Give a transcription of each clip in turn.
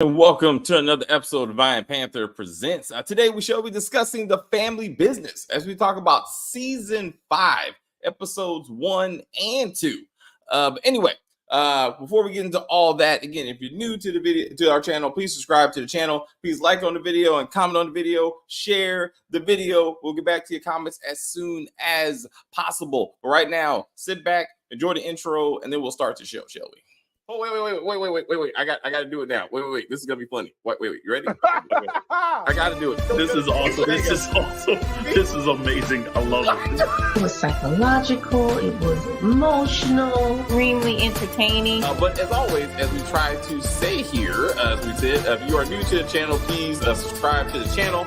And welcome to another episode of Vine Panther Presents. Today we shall be discussing the family business as we talk about season 5, episodes 1 and 2. But anyway, before we get into all that, again, if you're new to the video, to our channel, please subscribe to the channel. Please like on the video and comment on the video. Share the video. We'll get back to your comments as soon as possible. But right now, sit back, enjoy the intro, and then we'll start the show, shall we? Oh, wait. I got to do it now. Wait. This is going to be funny. Wait. You ready? I got to do it. This is awesome. This is awesome. This is amazing. I love it. It was psychological. It was emotional. Extremely entertaining. But as always, as we try to say here, as we said, if you are new to the channel, please subscribe to the channel.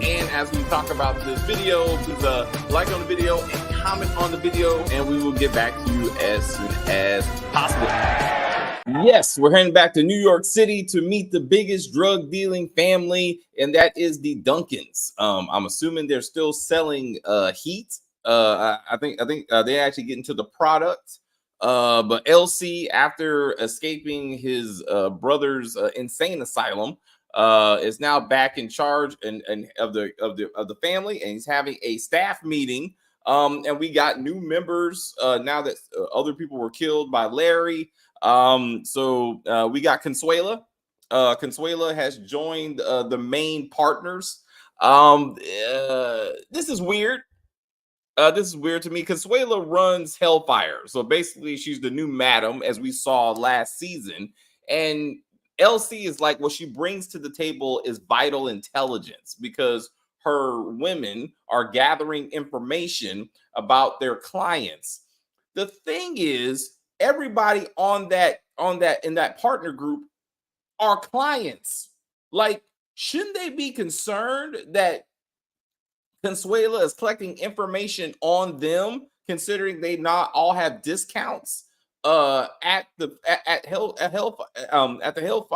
And as we talk about this video, please like on the video and comment on the video, and we will get back to you as soon as possible. Yes, we're heading back to New York City to meet the biggest drug dealing family, and that is the Duncans. I'm assuming they're still selling heat. I think they actually get into the product. But LC, after escaping his brother's insane asylum, is now back in charge and of the family, and he's having a staff meeting. And we got new members now that other people were killed by Larry. So we got Consuela. Consuela has joined the main partners. This is weird. This is weird to me. Consuela runs Hellfire. So basically, she's the new madam, as we saw last season. And LC is like, what she brings to the table is vital intelligence, because her women are gathering information about their clients. The thing is, everybody in that partner group are clients. Like, shouldn't they be concerned that Consuela is collecting information on them, considering they not all have discounts at the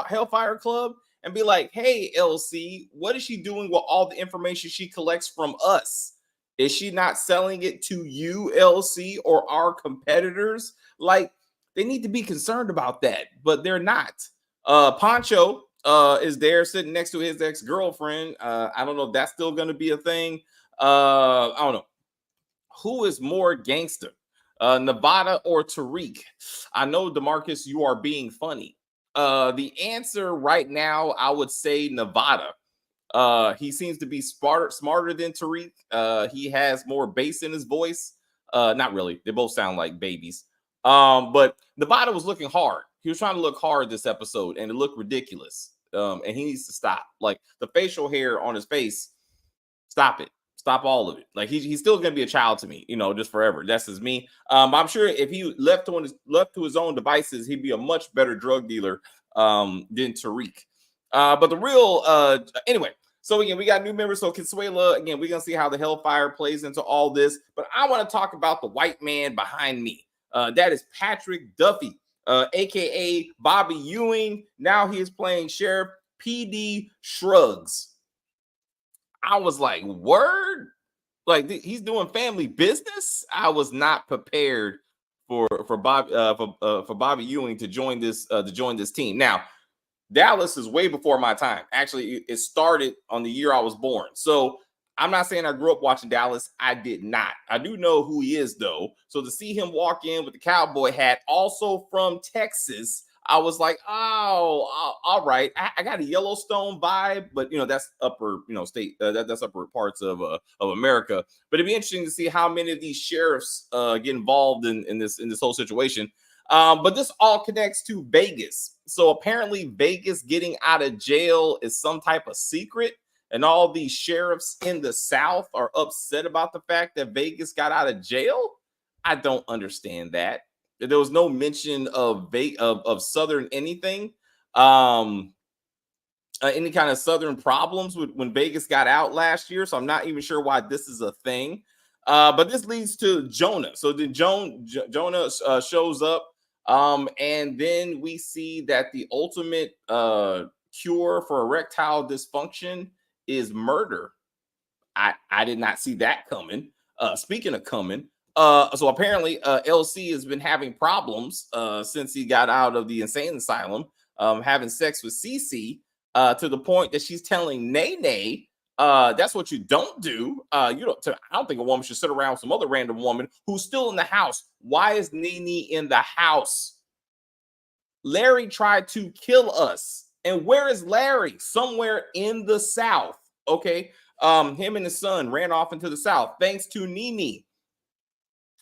Hellfire Club, and be like, hey, LC, what is she doing with all the information she collects from us? Is she not selling it to you, LC, or our competitors? Like, they need to be concerned about that, but they're not. Pancho is there sitting next to his ex-girlfriend. I don't know if that's still going to be a thing. I don't know. Who is more gangster, Nevada or Tariq? I know, DeMarcus, you are being funny. The answer right now, I would say Nevada. He seems to be smarter than Tariq. He has more bass in his voice. Not really. They both sound like babies. But Nevada was looking hard. He was trying to look hard this episode, and it looked ridiculous. And he needs to stop. Like, the facial hair on his face, stop it. Stop all of it. Like, he's still gonna be a child to me, just forever. That's just me. I'm sure if he left to his own devices, he'd be a much better drug dealer than Tariq. But the real anyway. So again, we got new members. So Consuela, again, we're gonna see how the Hellfire plays into all this. But I want to talk about the white man behind me. That is Patrick Duffy, aka Bobby Ewing. Now he is playing Sheriff PD Shrugs. I was like, word? Like, he's doing family business? I was not prepared for Bobby Ewing to join this team. Now, Dallas is way before my time. Actually, it started on the year I was born. So I'm not saying I grew up watching Dallas. I did not. I do know who he is, though. So to see him walk in with the cowboy hat, also from Texas, I was like, oh, all right. I got a Yellowstone vibe, but that's upper, state. That's upper parts of America. But it'd be interesting to see how many of these sheriffs get involved in this whole situation. But this all connects to Vegas. So apparently, Vegas getting out of jail is some type of secret, and all these sheriffs in the South are upset about the fact that Vegas got out of jail. I don't understand that. There was no mention of Southern anything, any kind of Southern problems when Vegas got out last year. So I'm not even sure why this is a thing. But this leads to Jonah. So then Jonah shows up, and then we see that the ultimate cure for erectile dysfunction is murder. I did not see that coming. Speaking of coming. So apparently LC has been having problems since he got out of the insane asylum. having sex with Cece, to the point that she's telling Nene, that's what you don't do. You don't. I don't think a woman should sit around with some other random woman who's still in the house. Why is Nene in the house? Larry tried to kill us. And where is Larry? Somewhere in the South. Okay. Him and his son ran off into the South thanks to Nene.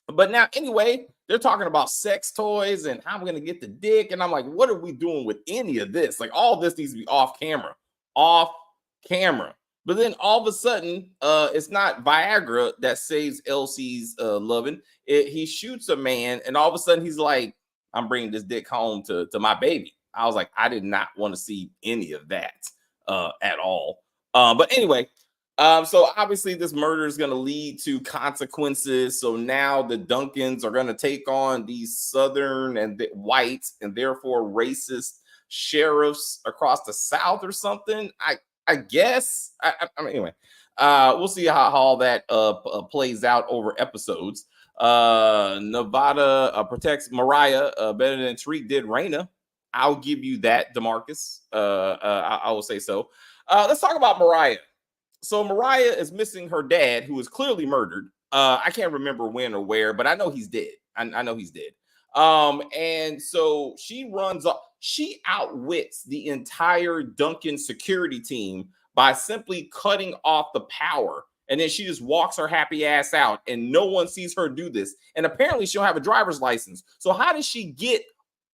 But now, anyway, they're talking about sex toys and how I'm going to get the dick. And I'm like, what are we doing with any of this? Like, all this needs to be off camera. Off camera. But then all of a sudden, it's not Viagra that saves Elsie's loving. He shoots a man, and all of a sudden he's like, I'm bringing this dick home to my baby. I was like, I did not want to see any of that at all. But anyway, so obviously this murder is going to lead to consequences. So now the Duncans are going to take on these Southern and whites and therefore racist sheriffs across the South or something. I guess. I mean, anyway, we'll see how all that plays out over episodes. Nevada protects Mariah better than Tariq did Raina. I'll give you that, DeMarcus. I will say so. Let's talk about Mariah. So Mariah is missing her dad, who was clearly murdered. I can't remember when or where, but I know he's dead. I know he's dead. And so she runs off. She outwits the entire Duncan security team by simply cutting off the power. And then she just walks her happy ass out, and no one sees her do this. And apparently she don't have a driver's license. So how did she get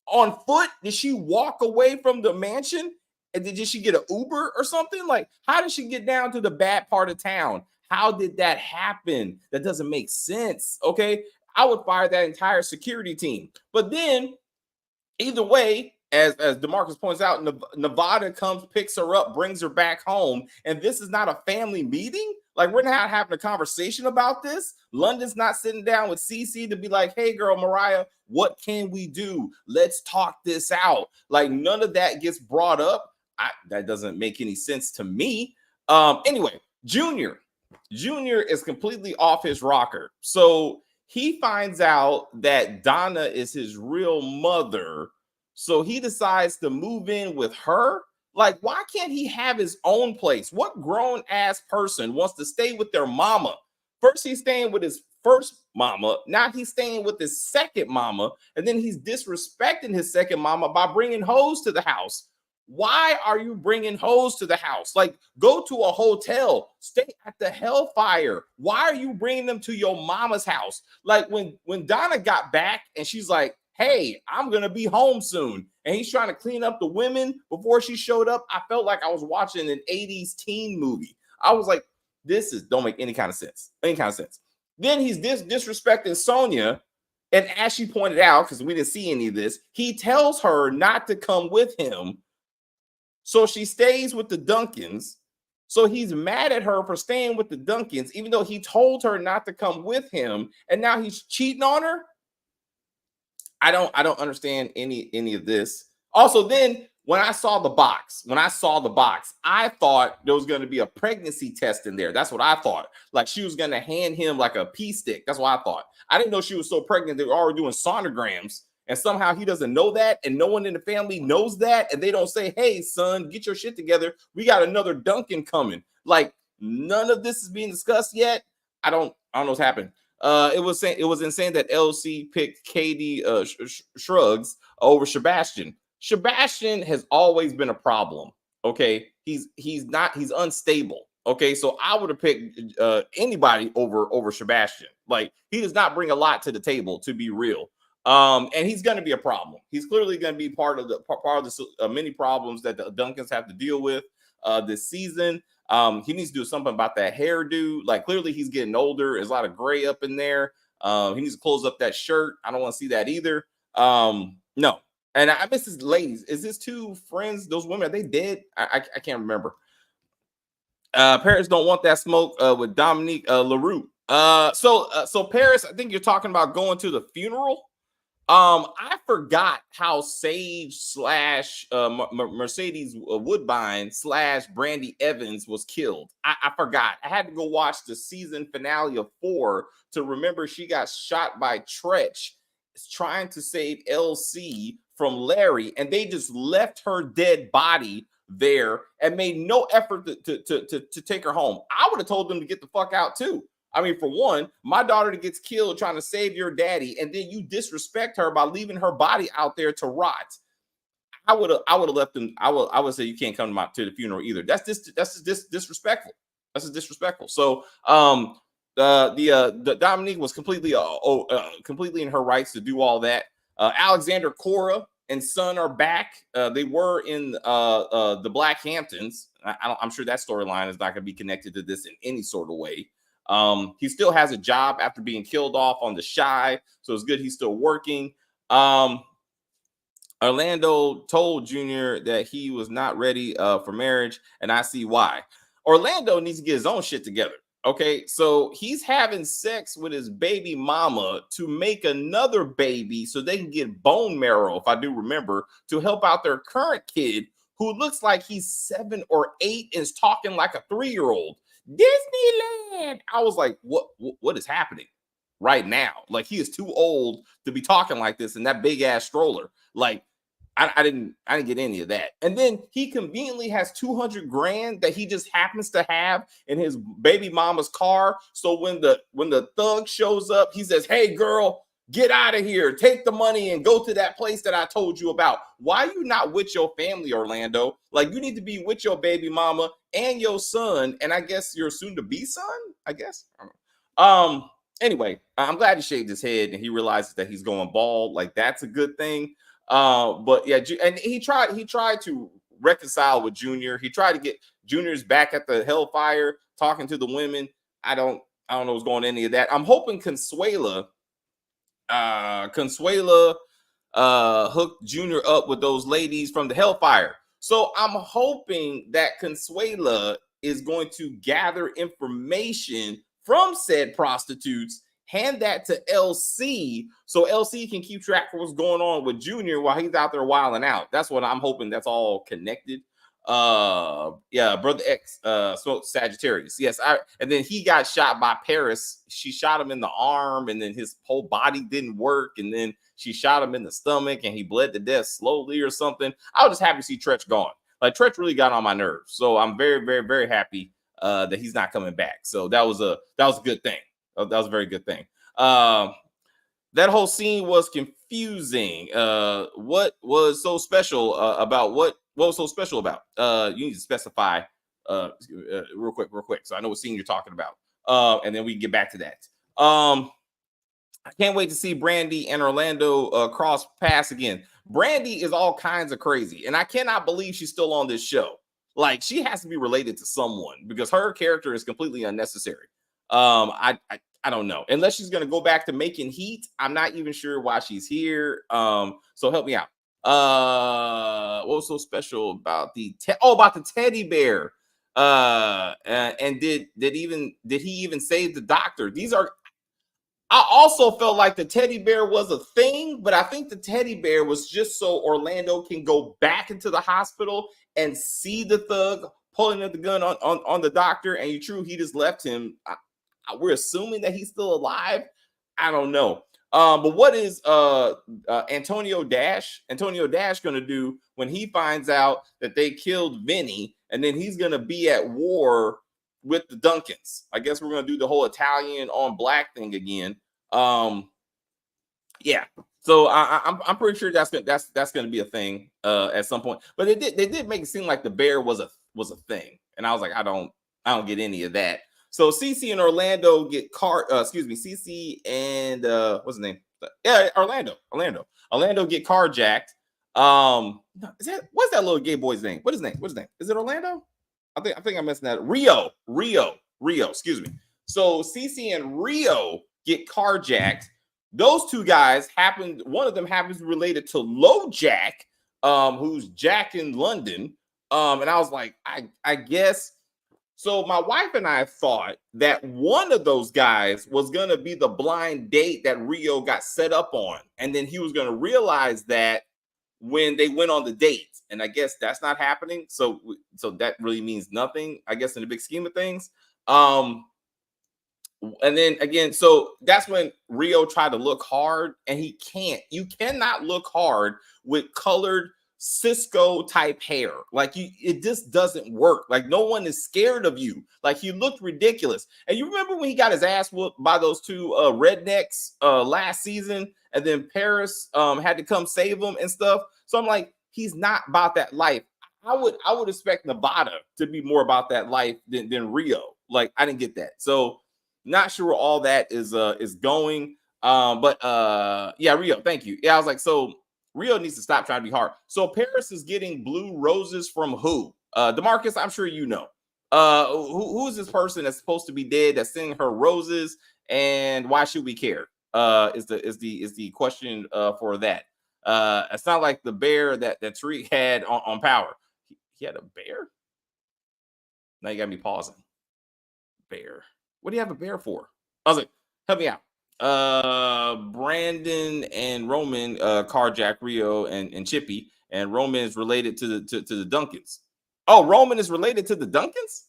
on foot? Did she walk away from the mansion? And did she get an Uber or something? Like, how did she get down to the bad part of town? How did that happen? That doesn't make sense. Okay. I would fire that entire security team. But then, either way, as DeMarcus points out, Nevada comes, picks her up, brings her back home. And this is not a family meeting. Like, we're not having a conversation about this. London's not sitting down with Cece to be like, hey, girl, Mariah, what can we do? Let's talk this out. Like, none of that gets brought up. That doesn't make any sense to me. Anyway, Junior is completely off his rocker. So he finds out that Donna is his real mother. So he decides to move in with her. Like, why can't he have his own place? What grown ass person wants to stay with their mama? First, he's staying with his first mama. Now he's staying with his second mama. And then he's disrespecting his second mama by bringing hoes to the house. Why are you bringing hoes to the house? Like, go to a hotel, stay at the Hellfire. Why are you bringing them to your mama's house? Like, when Donna got back and she's like, hey, I'm going to be home soon. And he's trying to clean up the women before she showed up. I felt like I was watching an 80s teen movie. I was like, don't make any kind of sense. Then he's disrespecting Sonia. And as she pointed out, because we didn't see any of this, he tells her not to come with him. So she stays with the Duncans. So he's mad at her for staying with the Duncans, even though he told her not to come with him. And now he's cheating on her. I don't understand any of this. Also, then when I saw the box, I thought there was going to be a pregnancy test in there. That's what I thought. Like, she was going to hand him like a pee stick. That's what I thought. I didn't know she was so pregnant. They were already doing sonograms. And somehow he doesn't know that, and no one in the family knows that, and they don't say, hey, son, get your shit together. We got another Duncan coming. Like, none of this is being discussed yet. I don't know what's happening. It was insane that LC picked Katie Shrugs over Sebastian. Sebastian has always been a problem. Okay, he's unstable. Okay, so I would have picked anybody over Sebastian. Like, he does not bring a lot to the table, to be real. And he's going to be a problem. He's clearly going to be part of the many problems that the Duncans have to deal with this season. He needs to do something about that hairdo. Like, clearly he's getting older. There's a lot of gray up in there. He needs to close up that shirt. I don't want to see that either. No. And I miss his ladies. Is his two friends, those women, are they dead? I can't remember. Paris don't want that smoke with Dominique LaRue. So Paris, I think you're talking about going to the funeral. I forgot how Sage / Mercedes Woodbine / Brandy Evans was killed. I forgot. I had to go watch the season finale of 4 to remember she got shot by Tretch trying to save LC from Larry, and they just left her dead body there and made no effort to take her home. I would have told them to get the fuck out too. I mean, for one, my daughter gets killed trying to save your daddy, and then you disrespect her by leaving her body out there to rot. I would have left them. I would say you can't come to the funeral either. That's just disrespectful. That's just disrespectful. So the Dominique was completely in her rights to do all that. Alexander Cora and son are back. They were in the Black Hamptons. I'm sure that storyline is not going to be connected to this in any sort of way. He still has a job after being killed off on the Shy, so it's good he's still working. Orlando told Junior that he was not ready for marriage, and I see why. Orlando needs to get his own shit together. Okay, so he's having sex with his baby mama to make another baby so they can get bone marrow, if I do remember, to help out their current kid who looks like he's 7 or 8 and is talking like a 3-year-old. Disneyland. I was like, what is happening right now? Like, he is too old to be talking like this in that big ass stroller. Like, I didn't get any of that. And then he conveniently has 200 grand that he just happens to have in his baby mama's car. So when the thug shows up, he says, "Hey girl, get out of here. Take the money and go to that place that I told you about." Why are you not with your family, Orlando? Like, you need to be with your baby mama and your son, and I guess your soon-to-be son, I guess. Anyway, I'm glad he shaved his head and he realizes that he's going bald. Like, that's a good thing. But yeah, and he tried to reconcile with Junior. He tried to get Junior's back at the Hellfire, talking to the women. I don't know what's going on any of that. I'm hoping Consuela hooked Junior up with those ladies from the Hellfire. So I'm hoping that Consuela is going to gather information from said prostitutes, hand that to LC so LC can keep track of what's going on with Junior while he's out there wilding out. That's what I'm hoping. That's all connected. Yeah, Brother X, so Sagittarius. Yes, and then he got shot by Paris. She shot him in the arm, and then his whole body didn't work, and then she shot him in the stomach, and he bled to death slowly or something. I was just happy to see Tretch gone. Like, Tretch really got on my nerves, so I'm very, very, very happy that he's not coming back. So that was a good thing. That was a very good thing. That whole scene was confusing. What was so special about what was so special about? You need to specify real quick. So I know what scene you're talking about. And then we can get back to that. I can't wait to see Brandy and Orlando cross paths again. Brandy is all kinds of crazy, and I cannot believe she's still on this show. Like, she has to be related to someone because her character is completely unnecessary. I don't know. Unless she's going to go back to making heat, I'm not even sure why she's here. So help me out. What was so special about the teddy bear? And did he even save the doctor? I also felt like the teddy bear was a thing, but I think the teddy bear was just so Orlando can go back into the hospital and see the thug pulling at the gun on the doctor. And he just left him. We're assuming that he's still alive. I don't know. But what is Antonio Dash going to do when he finds out that they killed Vinny, and then he's going to be at war with the Duncans? I guess we're going to do the whole Italian on black thing again. Yeah. So I'm pretty sure that's going to be a thing at some point. But they did make it seem like the bear was a thing, and I was like, I don't get any of that. So Cece and Orlando get Cece and what's his name? Yeah, Orlando get carjacked. What's that little gay boy's name? What's his name? Is it Orlando? I think I'm messing that. Rio. Excuse me. So Cece and Rio get carjacked. Those two guys one of them happens to be related to Low Jack, who's Jack in London. And I was like, I guess. So my wife and I thought that one of those guys was going to be the blind date that Rio got set up on. And then he was going to realize that when they went on the date. And I guess that's not happening. So that really means nothing, I guess, in the big scheme of things. And then again, so that's when Rio tried to look hard, and he can't. You cannot look hard with colored Cisco type hair. Like it just doesn't work. Like no one is scared of you. Like he looked ridiculous. And you remember when he got his ass whooped by those two rednecks last season, and then Paris had to come save him and stuff. So I'm like, he's not about that life. I would expect Nevada to be more about that life than Rio. Like I didn't get that. So not sure where all that is going. But yeah, Rio, thank you. Yeah, I was like, so Rio needs to stop trying to be hard. So Paris is getting blue roses from who? DeMarcus, I'm sure you know. Who is this person that's supposed to be dead that's sending her roses, and why should we care? Is the question for that. It's not like the bear that Tariq had on Power. He had a bear? Now you got me pausing. Bear. What do you have a bear for? I was like, help me out. Brandon and Roman carjack Rio and Chippy, and Roman is related to the Duncans. Oh, Roman is related to the Duncans?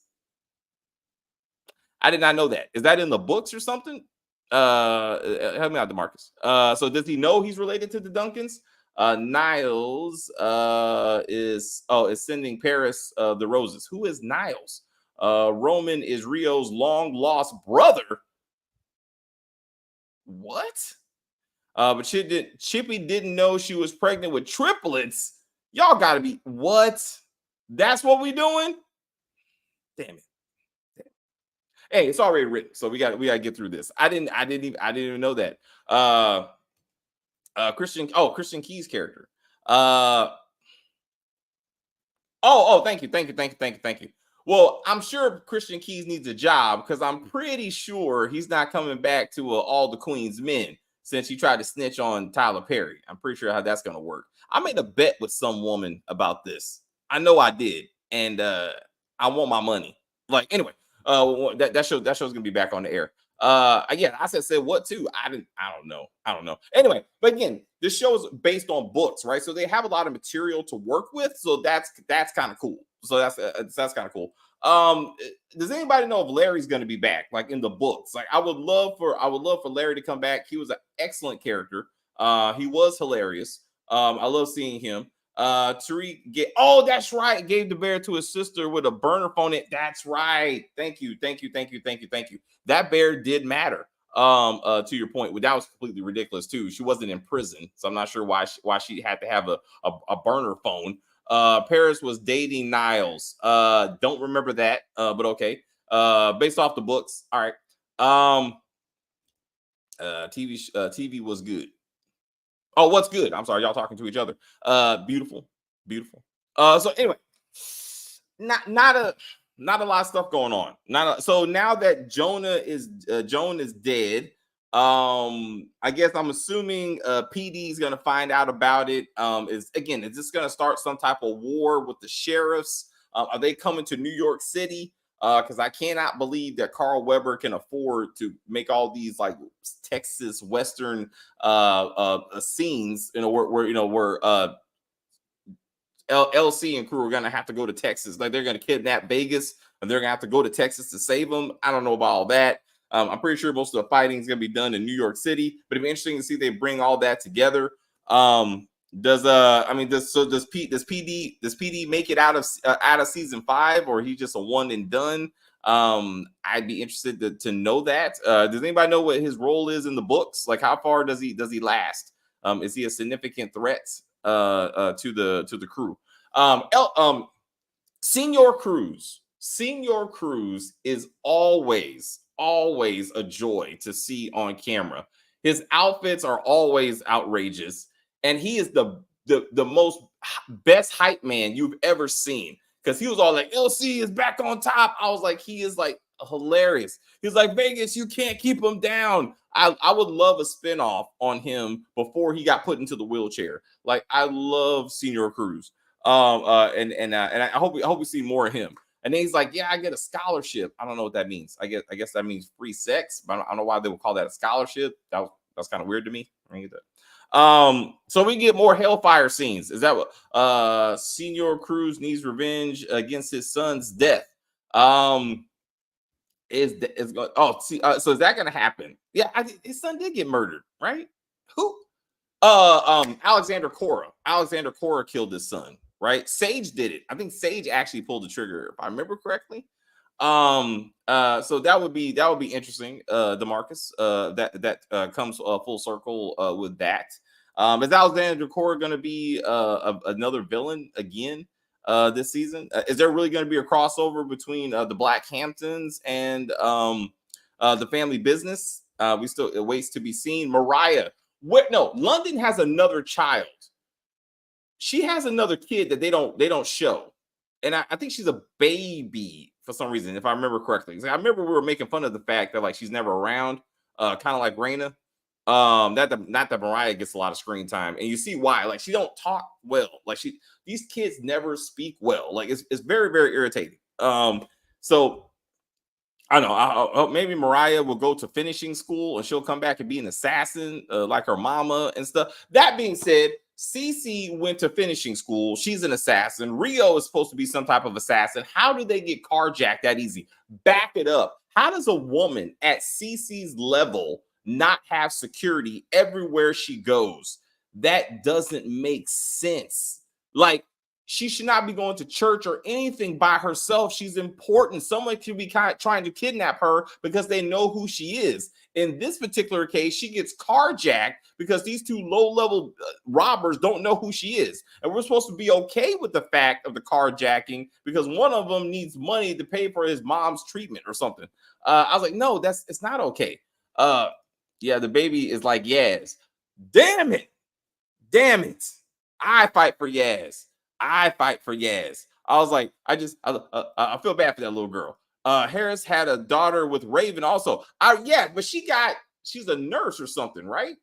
I did not know that. Is that in the books or something? Help me out, DeMarcus. So does he know he's related to the Duncans? Niles is sending Paris the roses. Who is Niles? Roman is Rio's long lost brother. What? But Chippy didn't know she was pregnant with triplets. Y'all gotta be what? That's what we doing? Damn it. Hey, it's already written, so we got to get through this. I didn't even know that. Christian Key's character. Thank you. Well, I'm sure Christian Keys needs a job because I'm pretty sure he's not coming back to All the Queen's Men since he tried to snitch on Tyler Perry. I'm pretty sure how that's going to work. I made a bet with some woman about this. I know I did, and I want my money. Like anyway, that show's going to be back on the air. Again, I said what too? I don't know. Anyway, but again, this show is based on books, right? So they have a lot of material to work with. So that's kind of cool. So that's kind of cool. Does anybody know if Larry's going to be back, like in the books? Like I would love for Larry to come back. He was an excellent character. He was hilarious. I love seeing him. Tariq that's right. Gave the bear to his sister with a burner phone. That's right. Thank you. That bear did matter. To your point, that was completely ridiculous too. She wasn't in prison, so I'm not sure why she had to have a burner phone. Paris was dating Niles. Don't remember that, but okay. Based off the books. All right. TV was good. Oh, what's good? I'm sorry, y'all talking to each other. Beautiful. So anyway, not a lot of stuff going on. So now that Joan is dead, I guess I'm assuming PD is gonna find out about it. Is this gonna start some type of war with the sheriffs? Are they coming to New York City? Because I cannot believe that Carl Weber can afford to make all these like Texas Western scenes, where LC and crew are gonna have to go to Texas. Like they're gonna kidnap Vegas and they're gonna have to go to Texas to save them. I don't know about all that. I'm pretty sure most of the fighting is gonna be done in New York City, but it'd be interesting to see they bring all that together. Does PD make it out of season 5, or he just a one and done? I'd be interested to know that. Does anybody know what his role is in the books? Like how far does he last? Is he a significant threat to the crew? Senor Cruz is always a joy to see on camera. His outfits are always outrageous. And he is the most best hype man you've ever seen, because he was all like, LC is back on top. I was like, he is like hilarious. He's like, Vegas, you can't keep him down. I would love a spinoff on him before he got put into the wheelchair. Like I love Senor Cruz. And I hope we see more of him. And then he's like, yeah, I get a scholarship. I don't know what that means. I guess that means free sex, but I don't know why they would call that a scholarship. That's kind of weird to me. I get that. So we get more Hellfire scenes. Is that what Senor Cruz needs revenge against his son's death? is going. Oh, see, so is that going to happen? Yeah, his son did get murdered, right? Who? Alexander Cora. Alexander Cora killed his son, right? Sage did it. I think Sage actually pulled the trigger, if I remember correctly. So that would be interesting, DeMarcus. That comes full circle with that. Is Alexander Cora going to be another villain again this season? Is there really going to be a crossover between the Black Hamptons and the family business? We still, it waits to be seen. Mariah. No, London has another child. She has another kid that they don't show, and I think she's a baby for some reason, if I remember correctly. I remember we were making fun of the fact that like she's never around, kind of like Raina. Not that Mariah gets a lot of screen time, and you see why. Like she don't talk well. Like these kids never speak well. Like it's very very irritating. So I don't know. Maybe Mariah will go to finishing school and she'll come back and be an assassin like her mama and stuff. That being said, Cece went to finishing school. She's an assassin. Rio is supposed to be some type of assassin. How did they get carjacked that easy? Back it up. How does a woman at Cece's level not have security everywhere she goes? That doesn't make sense. Like, she should not be going to church or anything by herself. She's important. Someone could be trying to kidnap her because they know who she is. In this particular case, she gets carjacked because these two low-level robbers don't know who she is. And we're supposed to be okay with the fact of the carjacking because one of them needs money to pay for his mom's treatment or something. I was like, no, it's not okay. Yeah, the baby is like, Yaz. Damn it. I fight for Yaz. I was like, I feel bad for that little girl. Harris had a daughter with Raven also. But she's a nurse or something, right?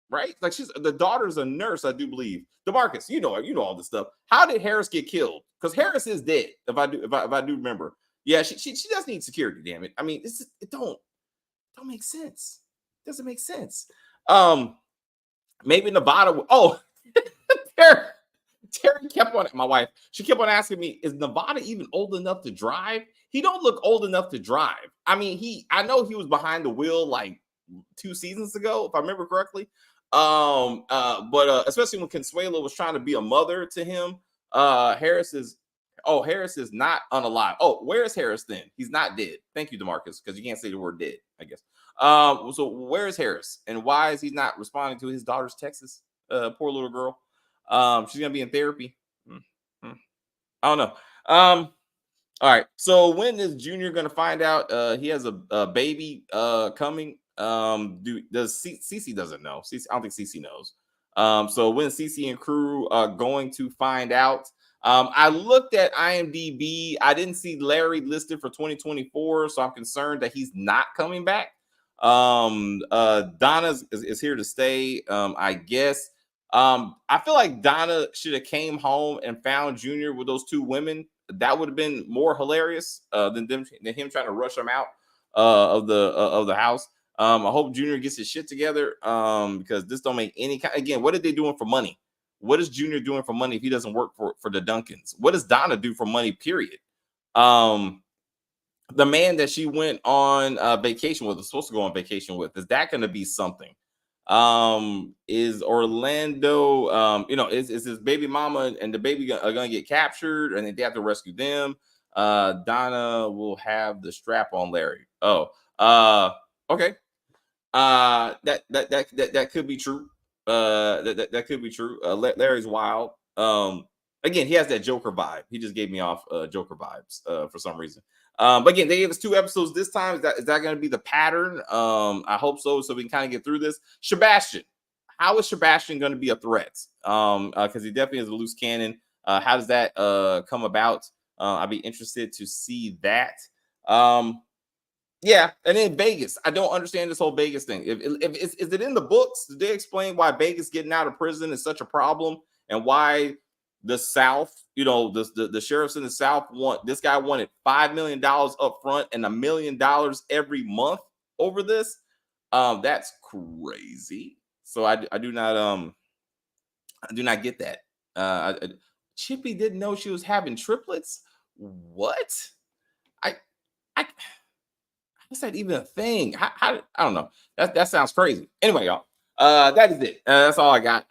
Right? Like the daughter's a nurse, I do believe. DeMarcus, you know all this stuff. How did Harris get killed? Because Harris is dead, if I do remember. Yeah, she does need security, damn it. I mean, it don't make sense. It doesn't make sense. Maybe Nevada. Terry kept on, my wife, she kept on asking me, is Nevada even old enough to drive? He don't look old enough to drive. I mean, I know he was behind the wheel like 2 seasons ago, if I remember correctly. But especially when Consuelo was trying to be a mother to him, Harris is not unalive. Oh, where is Harris then? He's not dead. Thank you, DeMarcus, because you can't say the word dead, I guess. So where is Harris? And why is he not responding to his daughter's texts? Poor little girl. She's gonna be in therapy. I don't know. All right. So when is Junior gonna find out he has a baby coming? Does Cece doesn't know? I don't think Cece knows. So when Cece and crew are going to find out? I looked at IMDb. I didn't see Larry listed for 2024, so I'm concerned that he's not coming back. Donna is here to stay. I guess. I feel like Donna should have came home and found Junior with those 2 women. That would have been more hilarious than him trying to rush him out of the house. I hope Junior gets his shit together because this don't make any kind. Again, what are they doing for money? What is Junior doing for money if he doesn't work for the Duncans? What does Donna do for money? Period. The man that she went on vacation with, was supposed to go on vacation with, is that going to be something? Is Orlando, is his baby mama and the baby are gonna get captured and they have to rescue them? Donna will have the strap on Larry. Okay. That could be true. That could be true. Larry's wild. Again, he has that Joker vibe. He just gave me off Joker vibes for some reason. But again, they gave us 2 episodes this time. Is that going to be the pattern? I hope so we can kind of get through this. Sebastian, how is Sebastian going to be a threat? Because he definitely is a loose cannon. How does that come about? I'd be interested to see that. Yeah, and then Vegas. I don't understand this whole Vegas thing. If is it in the books? Did they explain why Vegas getting out of prison is such a problem and why the South, the sheriffs in the South this guy wanted $5 million up front and $1 million every month over this? That's crazy. So I do not get that. Chippy didn't know she was having triplets. What? I How's that even a thing? How I don't know. That sounds crazy. Anyway, y'all. That is it. That's all I got.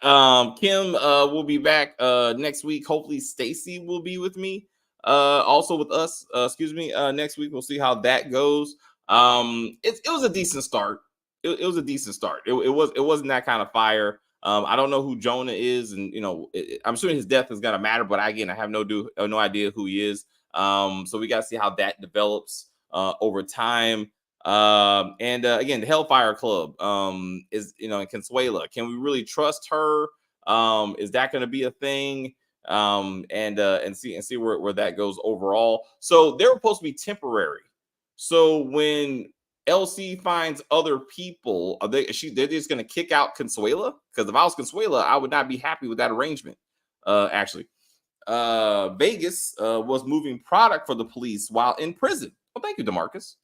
Kim will be back next week. Hopefully Stacy will be with me. Also with us, excuse me, next week. We'll see how that goes. It was a decent start. It was a decent start. It wasn't that kind of fire. I don't know who Jonah is, and I'm assuming his death is gonna matter, but I have no idea who he is. So we gotta see how that develops over time. And again, the Hellfire Club is in Consuela. Can we really trust her? Is that going to be a thing? And see where that goes overall. So they're supposed to be temporary. So when LC finds other people, they're just going to kick out Consuela? Because if I was Consuela, I would not be happy with that arrangement. Actually, Vegas was moving product for the police while in prison. Well, thank you, DeMarcus.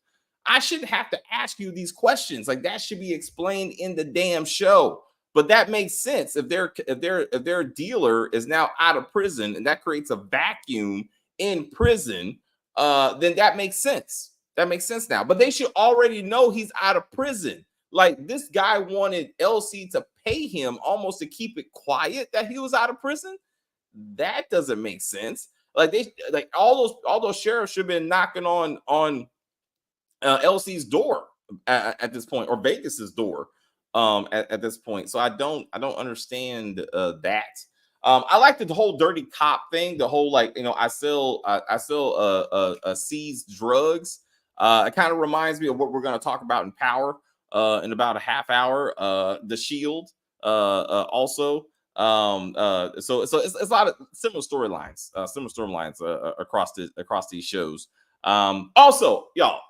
I shouldn't have to ask you these questions. Like, that should be explained in the damn show. But that makes sense if their dealer is now out of prison and that creates a vacuum in prison. Then that makes sense. That makes sense now. But they should already know he's out of prison. Like, this guy wanted LC to pay him almost to keep it quiet that he was out of prison. That doesn't make sense. Like all those sheriffs should have been knocking on LC's door at this point, or Vegas's door at this point. So I don't understand that. I like the whole dirty cop thing. The whole I sell seized drugs. It kind of reminds me of what we're going to talk about in Power in about a half hour. The Shield also. So it's a lot of similar storylines across these shows. Also, y'all,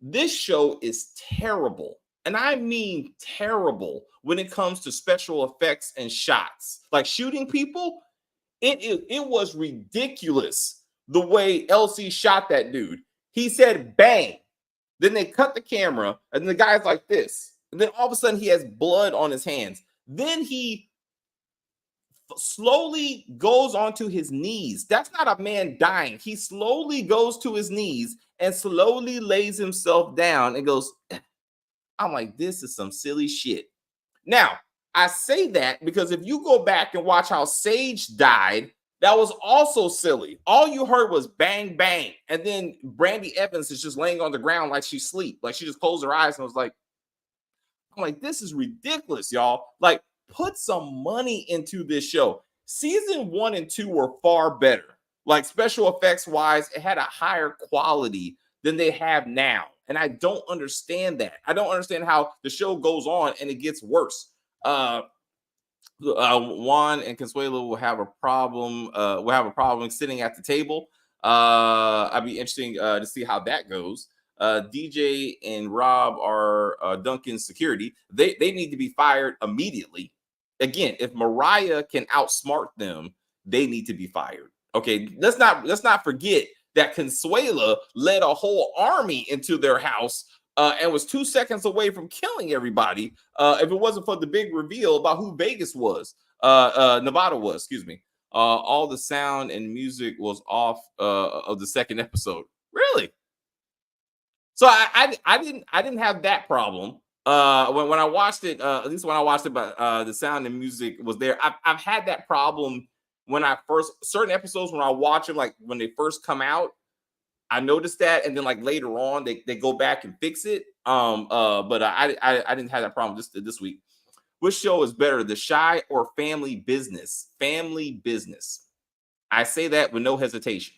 this show is terrible, and I mean terrible when it comes to special effects and shots. Like shooting people, it was ridiculous the way LC shot that dude. He said bang, then they cut the camera, and the guy's like this, and then all of a sudden he has blood on his hands. Then he slowly goes onto his knees. That's not a man dying. He slowly goes to his knees and slowly lays himself down and goes, I'm like, this is some silly shit. Now, I say that because if you go back and watch how Sage died, that was also silly. All you heard was bang, bang. And then Brandy Evans is just laying on the ground like she's asleep. Like she just closed her eyes and was like, I'm like, this is ridiculous, y'all. Like, put some money into this show. Season 1 and 2 were far better. Like special effects wise, it had a higher quality than they have now. And I don't understand that. I don't understand how the show goes on and it gets worse. Juan and Consuelo will have a problem. Will have a problem sitting at the table. I'd be interesting to see how that goes. DJ and Rob are Duncan's security. They need to be fired immediately. Again, if Mariah can outsmart them, they need to be fired. Okay, let's not forget that Consuela led a whole army into their house and was 2 seconds away from killing everybody. If it wasn't for the big reveal about who Vegas was, Nevada was, excuse me. All the sound and music was off of the second episode. Really? So I didn't have that problem when I watched it. At least when I watched it, but the sound and music was there. I've had that problem when I first certain episodes when I watch them, like when they first come out. I noticed that, and then like later on they go back and fix it. But I didn't have that problem this week. Which show is better, The Chi or Family Business? Family Business. I say that with no hesitation.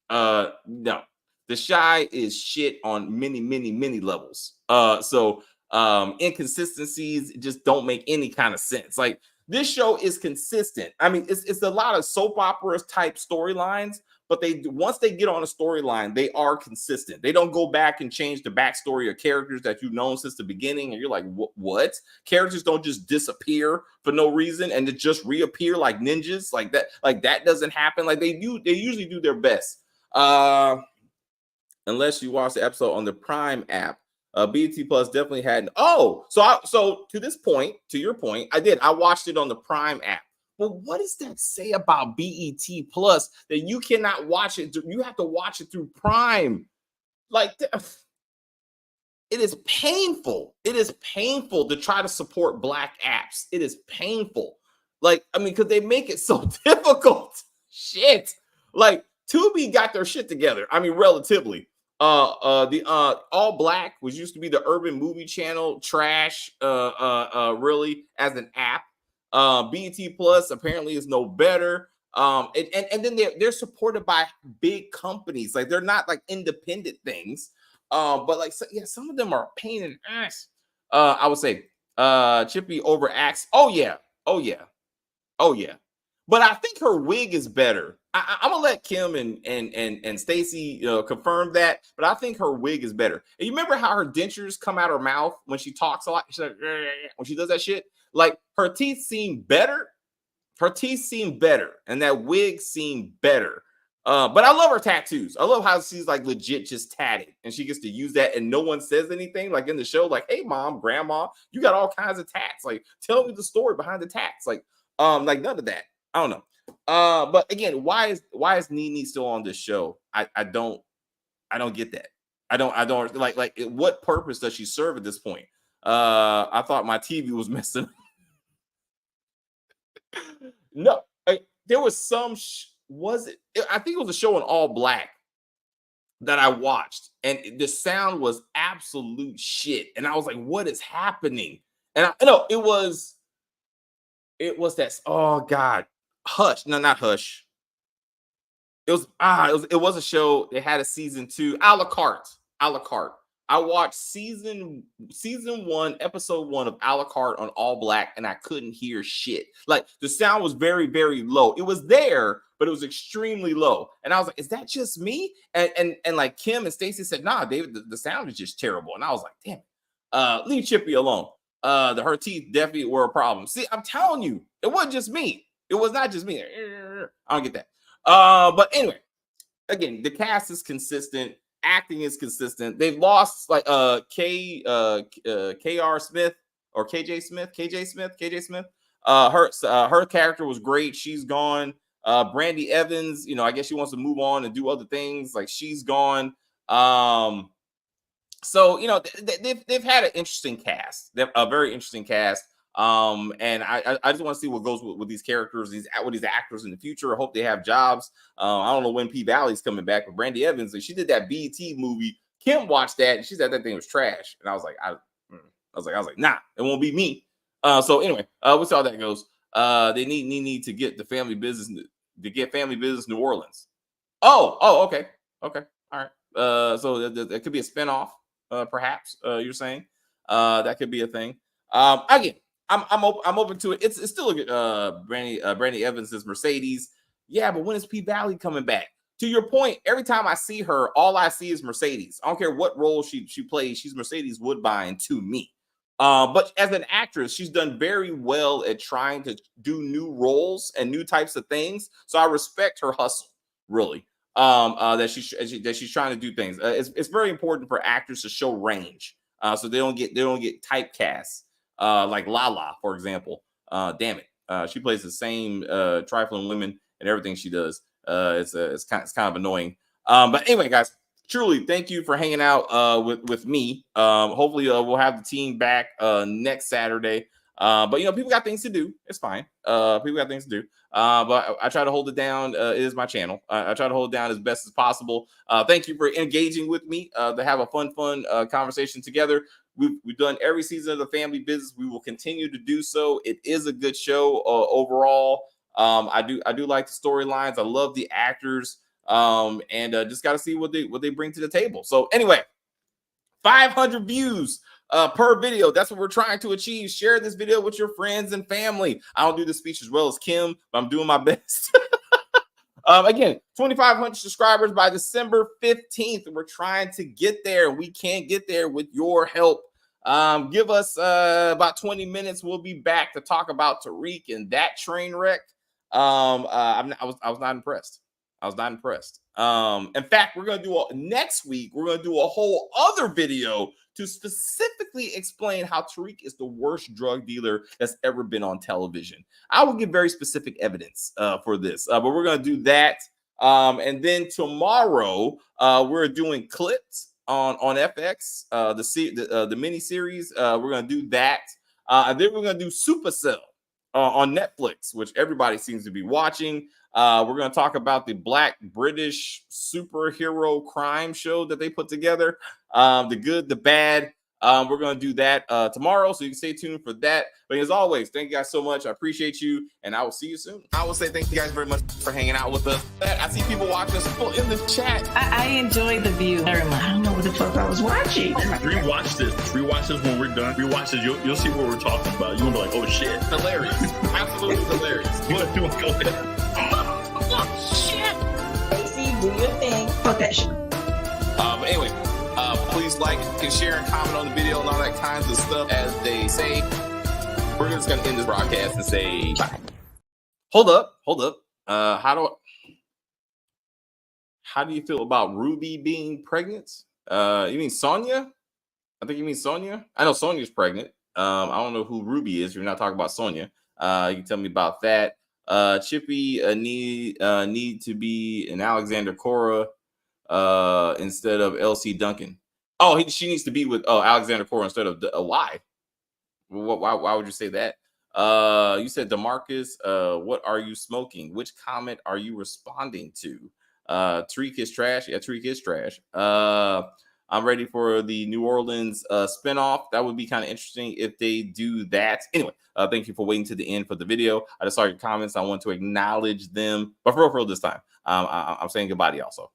No. The Chi is shit on many levels. So inconsistencies just don't make any kind of sense. Like this show is consistent. I mean, it's a lot of soap operas type storylines, but once they get on a storyline, they are consistent. They don't go back and change the backstory of characters that you've known since the beginning, and you're like, what? Characters don't just disappear for no reason and to just reappear like ninjas. Like that doesn't happen. Like they usually do their best. Unless you watch the episode on the Prime app. BT Plus definitely had. So to your point, I watched it on the Prime app. Well, what does that say about BET Plus that you cannot watch it? You have to watch it through Prime. Like, it is painful. It is painful to try to support Black apps. It is painful. Like, I mean, because they make it so difficult. Shit. Like, Tubi got their shit together. I mean, relatively. The All Black, which used to be the Urban Movie Channel, trash, really, as an app. BET Plus apparently is no better. And then they're supported by big companies. Like, they're not like independent things. But like, so, yeah, some of them are a pain in the ass. I would say Chippy overacts. Oh yeah. But I think her wig is better. I'm gonna let Kim and Stacy confirm that. But I think her wig is better. And you remember how her dentures come out her mouth when she talks a lot? She's like, when she does that shit. Like, her teeth seem better. And that wig seemed better. But I love her tattoos. I love how she's like legit just tatted, and she gets to use that, and no one says anything. Like in the show, like, "Hey, mom, grandma, you got all kinds of tats. Like, tell me the story behind the tats." Like none of that. I don't know. But again, why is Nene still on this show? I don't get that. I don't like what purpose does she serve at this point? I thought my TV was messing up. No, there was some. I think it was a show in All Black that I watched, and the sound was absolute shit. And I was like, "What is happening?" And I know it was that. Oh God, Hush. No, not Hush. It was a show. They had a season 2, a la carte. I watched season 1, episode 1 of a la carte on All Black, and I couldn't hear shit. Like, the sound was very, very low. It was there, but it was extremely low. And I was like, is that just me? And like Kim and Stacey said, nah, David, the sound is just terrible. And I was like, damn, leave Chippy alone. Her teeth definitely were a problem. See, I'm telling you, it wasn't just me. It was not just me. I don't get that. But anyway, again, the cast is consistent. Acting is consistent. They've lost like KR Smith or KJ Smith. Her character was great. She's gone. Brandy Evans, I guess she wants to move on and do other things. Like, she's gone. So they've had an interesting cast. They're a very interesting cast. And I just want to see what goes with these characters, with these actors in the future. I hope they have jobs. I don't know when P Valley's coming back, but Brandy Evans, she did that BET movie. Kim watched that, and she said that thing was trash. And I was like, nah, it won't be me. So anyway, we'll see how that goes. They need to get the family business New Orleans. Okay, all right. So there could be a spinoff, perhaps. You're saying that could be a thing. Again, I'm open to it. It's still a good Brandy Evans' Mercedes. Yeah, but when is P Valley coming back? To your point, every time I see her, all I see is Mercedes. I don't care what role she plays, she's Mercedes Woodbine to me. But as an actress, she's done very well at trying to do new roles and new types of things. So I respect her hustle, really. That she's trying to do things. It's very important for actors to show range, so they don't get typecast. Like Lala, for example. Damn it, she plays the same trifling women and everything she does. It's kind of annoying. But anyway, guys, truly thank you for hanging out with me. Hopefully we'll have the team back next Saturday. But people got things to do. It's fine. People got things to do. But I try to hold it down. It is my channel. I try to hold it down as best as possible. Thank you for engaging with me to have a fun conversation together. We've done every season of the family business. We will continue to do so. It is a good show overall. I do like the storylines. I love the actors. And just got to see what they bring to the table. So anyway, 500 views per video. That's what we're trying to achieve. Share this video with your friends and family. I don't do the speech as well as Kim, but I'm doing my best. Again, 2,500 subscribers by December 15th. We're trying to get there. We can't get there with your help. Give us about 20 minutes. We'll be back to talk about Tariq and that train wreck. I was not impressed. In fact, we're gonna do next week. We're gonna do a whole other video to specifically explain how Tariq is the worst drug dealer that's ever been on television. I will give very specific evidence for this, but we're gonna do that. And then tomorrow, we're doing clips on FX, the mini series. We're gonna do that, and then we're gonna do Supercell on Netflix, which everybody seems to be watching. We're gonna talk about the Black British superhero crime show that they put together, the good, the bad. We're going to do that tomorrow, so you can stay tuned for that. But as always, thank you guys so much. I appreciate you, and I will see you soon. I will say thank you guys very much for hanging out with us. I see people watching us in the chat. I enjoyed the view very much. I don't know what the fuck I was watching. Rewatch this. Rewatch this when we're done. Rewatch this. You'll see what we're talking about. You're going to be like, oh, shit. Hilarious. Absolutely hilarious. You want to go ahead? Oh, shit. Casey, do your thing. Fuck that shit. But anyway, please like and share and comment on the video and all that kinds of stuff. As they say, we're just gonna end this broadcast and say bye. Hold up. How do you feel about Ruby being pregnant? You mean Sonya? I think you mean Sonya. I know Sonya's pregnant. I don't know who Ruby is. You're not talking about Sonya. You can tell me about that. Chippy need to be an Alexander Cora instead of LC Duncan. Oh, she needs to be with Alexander Cora instead of why? Why would you say that? You said DeMarcus. What are you smoking? Which comment are you responding to? Tariq is trash. Yeah, Tariq is trash. I'm ready for the New Orleans spinoff. That would be kind of interesting if they do that. Anyway, thank you for waiting to the end for the video. I just saw your comments. I want to acknowledge them, but for real this time, I'm saying goodbye to y'all. So.